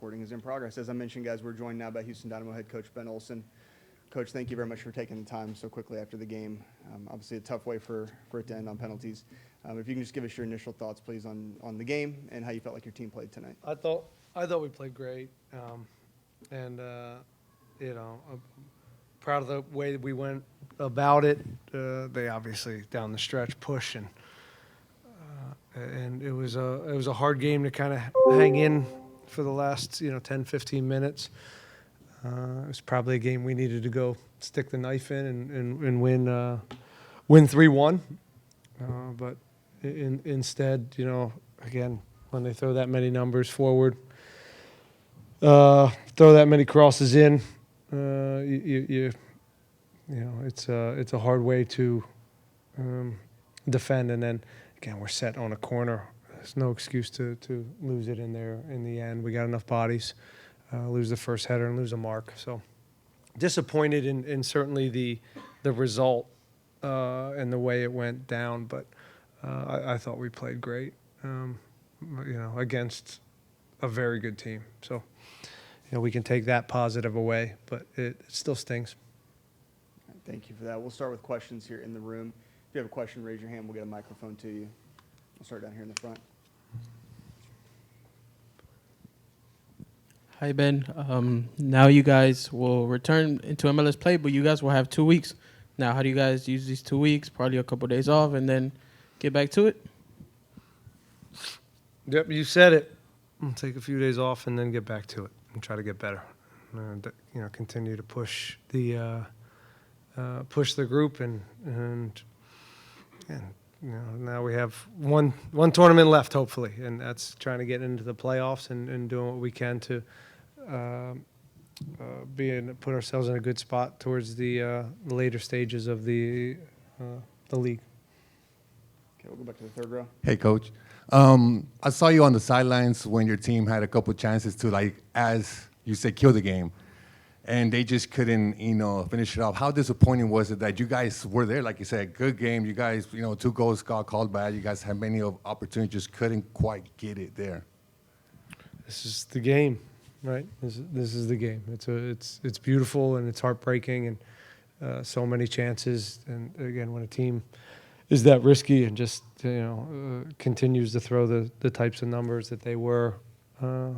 recording is in progress. As I mentioned, guys, we're joined now by Houston Dynamo head coach Ben Olsen. Coach, thank you very much for taking the time so quickly after the game. Obviously, a tough way for it to end on penalties. If you can just give us your initial thoughts, please, on the game and how you felt like your team played tonight. I thought we played great, and I'm proud of the way that we went about it. They obviously down the stretch push and it was a hard game to kind of hang in for the last 10, 15 minutes. It was probably a game we needed to go stick the knife in and win 3-1. But instead, again, when they throw that many numbers forward, throw that many crosses in, it's a hard way to defend. And then again, we're set on a corner. There's no excuse to lose it in there in the end. We got enough bodies. Lose the first header and lose a mark. So disappointed in certainly the result and the way it went down, but I thought we played great, against a very good team. So, we can take that positive away, but it still stings. Thank you for that. We'll start with questions here in the room. If you have a question, raise your hand. We'll get a microphone to you. We'll start down here in the front. Hi, Ben. Now you guys will return into MLS play, but you guys will have 2 weeks. Now, how do you guys use these 2 weeks? Probably a couple of days off and then get back to it? Yep, you said it. We'll take a few days off and then get back to it and try to get better. Continue to push the group and now we have one tournament left, hopefully, and that's trying to get into the playoffs and doing what we can to put ourselves in a good spot towards the later stages of the league. Okay, we'll go back to the third row. Hey, Coach. I saw you on the sidelines when your team had a couple chances to, as you said, kill the game. And they just couldn't, finish it off. How disappointing was it that you guys were there? Like you said, good game. You guys, 2 goals got called back. You guys had many opportunities, just couldn't quite get it there. This is the game, right? This is the game. It's beautiful and it's heartbreaking and so many chances. And again, when a team is that risky and just continues to throw the types of numbers that they were,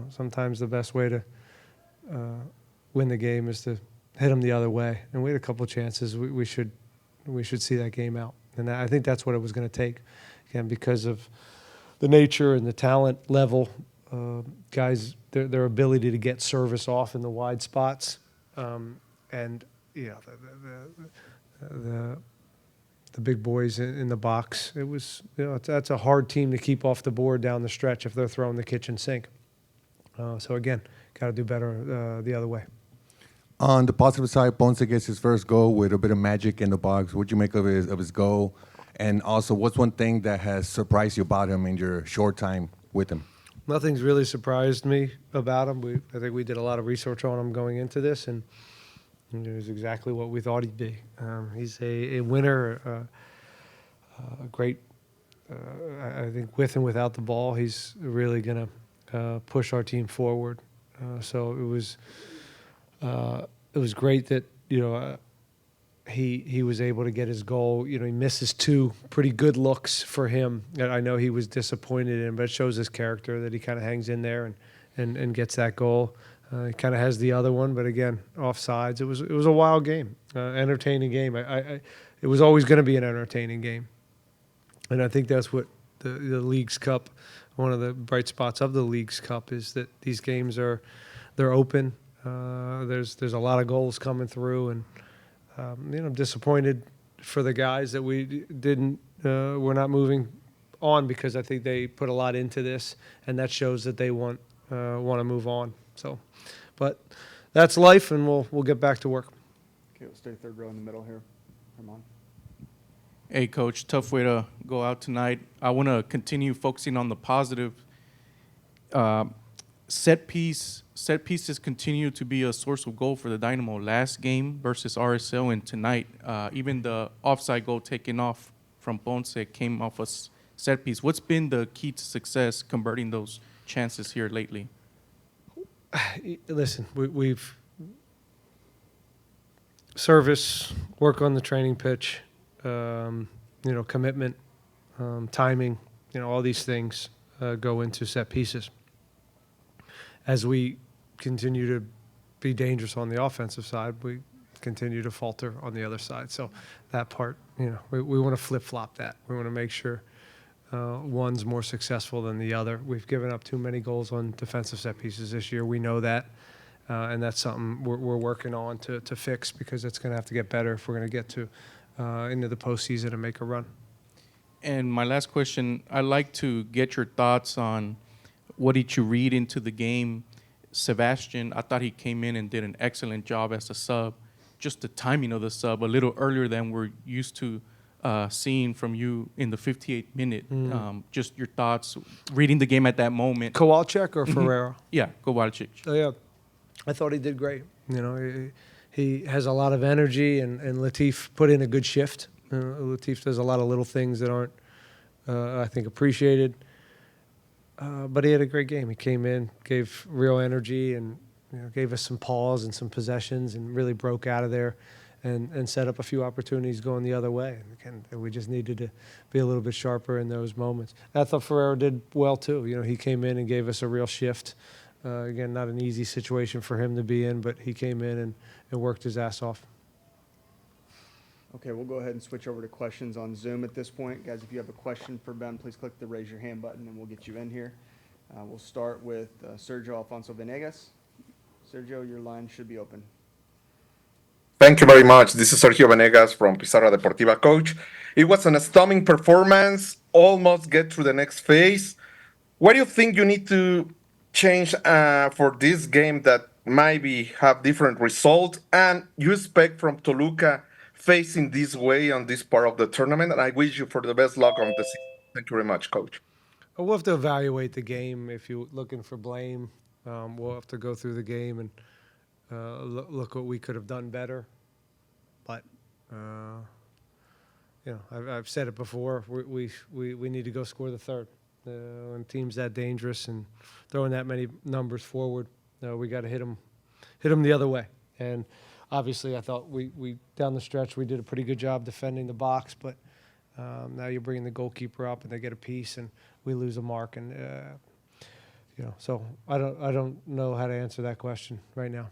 sometimes the best way to win the game is to hit them the other way. And we had a couple of chances. We should see that game out. And I think that's what it was going to take, again, because of the nature and the talent level. Guys, their ability to get service off in the wide spots, and the big boys in the box. It was that's a hard team to keep off the board down the stretch if they're throwing the kitchen sink. So again, got to do better the other way. On the positive side, Ponce gets his first goal with a bit of magic in the box. What'd you make of his goal? And also, what's one thing that has surprised you about him in your short time with him? Nothing's really surprised me about him. I think we did a lot of research on him going into this, and it was exactly what we thought he'd be. He's a winner, a great. I think with and without the ball, he's really going to push our team forward. So it was great that he was able to get his goal. He misses 2 pretty good looks for him that I know he was disappointed in, but it shows his character that he kind of hangs in there and gets that goal. He kind of has the other one, but again, offsides. It was a wild game, entertaining game. It was always going to be an entertaining game, and I think that's what the Leagues Cup. One of the bright spots of the Leagues Cup is that these games they're open. There's a lot of goals coming through, and I'm disappointed for the guys that we're not moving on, because I think they put a lot into this, and that shows that they want to move on. So, but that's life, and we'll get back to work. Okay, we'll stay third row in the middle here. Herman. Hey, Coach, tough way to go out tonight. I want to continue focusing on the positive. Set pieces continue to be a source of goal for the Dynamo. Last game versus RSL and tonight, even the offside goal taken off from Ponce came off a set piece. What's been the key to success converting those chances here lately? Listen, we've service, work on the training pitch, commitment, timing, all these things go into set pieces. As we continue to be dangerous on the offensive side, we continue to falter on the other side. So that part, we want to flip-flop that. We want to make sure one's more successful than the other. We've given up too many goals on defensive set pieces this year. We know that, and that's something we're working on to fix, because it's going to have to get better if we're going to get to into the postseason and make a run. And my last question, I'd like to get your thoughts on what did you read into the game. Sebastian, I thought he came in and did an excellent job as a sub. Just the timing of the sub, a little earlier than we're used to seeing from you in the 58th minute. Just your thoughts, reading the game at that moment. Kowalczyk or Ferreira? Yeah, Kowalczyk. Oh, yeah. I thought he did great. He has a lot of energy, and Latif put in a good shift. Latif does a lot of little things that aren't, I think, appreciated. But he had a great game. He came in, gave real energy, and gave us some pause and some possessions, and really broke out of there and set up a few opportunities going the other way. And we just needed to be a little bit sharper in those moments. I thought Ferreira did well, too. He came in and gave us a real shift. Again, not an easy situation for him to be in, but he came in and worked his ass off. Okay, we'll go ahead and switch over to questions on Zoom at this point. Guys, if you have a question for Ben, please click the raise your hand button and we'll get you in here. We'll start with Sergio Alfonso Venegas. Sergio, your line should be open. Thank you very much. This is Sergio Venegas from Pizarra Deportiva, coach. It was an stunning performance, almost get through the next phase. What do you think you need to change for this game that maybe have different result, and you expect from Toluca facing this way on this part of the tournament? And I wish you for the best luck on the season. Thank you very much, coach. We'll have to evaluate the game. If you're looking for blame, we'll have to go through the game and look what we could have done better. But I've said it before. We need to go score the third. When teams that dangerous and throwing that many numbers forward, we got to hit them the other way. And obviously, I thought we down the stretch we did a pretty good job defending the box. But now you're bringing the goalkeeper up and they get a piece and we lose a mark. And so I don't know how to answer that question right now.